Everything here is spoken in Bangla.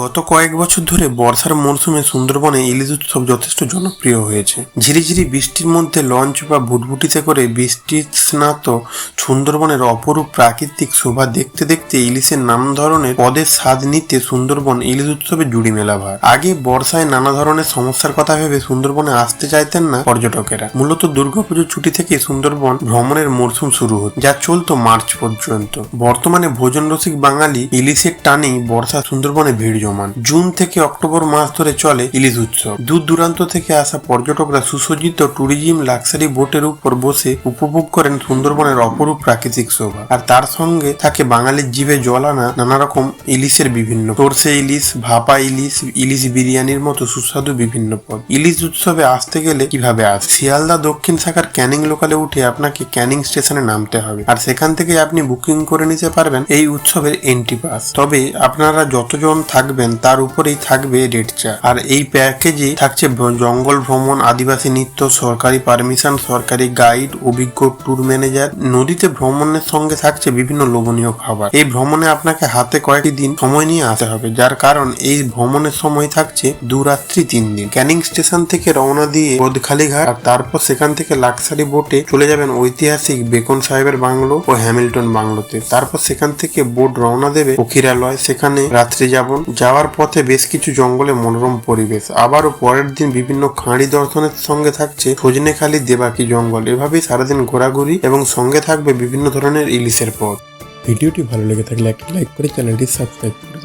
গত কয়েক বছর ধরে বর্ষার মরশুমে সুন্দরবনে ইলিশ উৎসব যথেষ্ট জনপ্রিয় হয়েছে। ঝিরিঝিরি বৃষ্টির মধ্যে লঞ্চ বা ভুটভুটিতে করে বৃষ্টি স্নাত সুন্দরবনের অপরূপ প্রাকৃতিক শোভা দেখতে দেখতে ইলিশের নানা ধরনের পদের স্বাদ নিতে সুন্দরবন ইলিশ উৎসবে জুড়ি মেলা ভার। আগে বর্ষায় নানা ধরনের সমস্যার কথা ভেবে সুন্দরবনে আসতে চাইতেন না পর্যটকেরা। মূলত দুর্গাপুজোর ছুটি থেকে সুন্দরবন ভ্রমণের মরশুম শুরু হতো, যা চলতো মার্চ পর্যন্ত। বর্তমানে ভোজন রসিক বাঙালি ইলিশের টানেই বর্ষা সুন্দরবনে ভিড় জমান। জুন থেকে অক্টোবর মাস ধরে চলে ইলিশ উৎসব। দূর দূরান্ত থেকে আসা পর্যটকরা সুসজ্জিত ট্যুরিজম লাক্সারি বোটের উপর বসে উপভোগ করেন সুন্দরবনের অপরূপ প্রাকৃতিক শোভা। আর তার সঙ্গে থাকে বাঙালির জিভে জল আনা নানা রকম ইলিশের বিভিন্ন সরষে ইলিশ, ভাপা ইলিশ, ইলিশ বিরিয়ানির মতো সুস্বাদু বিভিন্ন পদ। ইলিশ উৎসবে আসতে গেলে কিভাবে শিয়ালদা দক্ষিণ শাখার ক্যানিং লোকালে উঠে আপনাকে ক্যানিং স্টেশনে নামতে হবে, আর সেখান থেকে আপনি বুকিং করে নিতে পারবেন এই উৎসবের এন্ট্রি পাস। তবে আপনারা যতজন থাকবেন তার উপরেই থাকবে রেট চার্জ। আর এই প্যাকেজে থাকছে জঙ্গল ভ্রমণ, আদিবাসী নৃত্য, সরকারি পারমিশন, সরকারি গাইড, অভিজ্ঞ ট্যুর ম্যানেজার। নদীতে ভ্রমণের সঙ্গে থাকছে বিভিন্ন লোভনীয় খাবার। এই ভ্রমণে আপনাকে হাতে কয়েকটি দিন সময় নিয়ে আসতে হবে, যার কারণ এই ভ্রমণের সময় থাকছে 2 রাত্রি 3 দিন। ক্যানিং স্টেশন থেকে রওনা দিয়ে বোদখালি ঘাট, আর তারপর সেখান থেকে লাক্সারি বোটে চলে যাবেন ঐতিহাসিক বেকন সাহেবের বাংলো ও হ্যামিল্টন বাংলোতে। তারপর সেখান থেকে বোট রওনা দেবে পক্ষীরালয়, সেখানে রাত্রি যাপন। যাওয়ার পথে বেশ কিছু জঙ্গলে মনোরম পরিবেশ। আবারও পরের দিন বিভিন্ন খাঁড়ি দর্শনের সঙ্গে থাকছে সজনেখালি, দেবাকি জঙ্গল। এভাবেই সারাদিন ঘোরাঘুরি এবং সঙ্গে থাকবে বিভিন্ন ধরনের ইলিশের পদ। ভিডিওটি ভালো লেগে থাকলে একটি লাইক করে চ্যানেলটি সাবস্ক্রাইব করুন।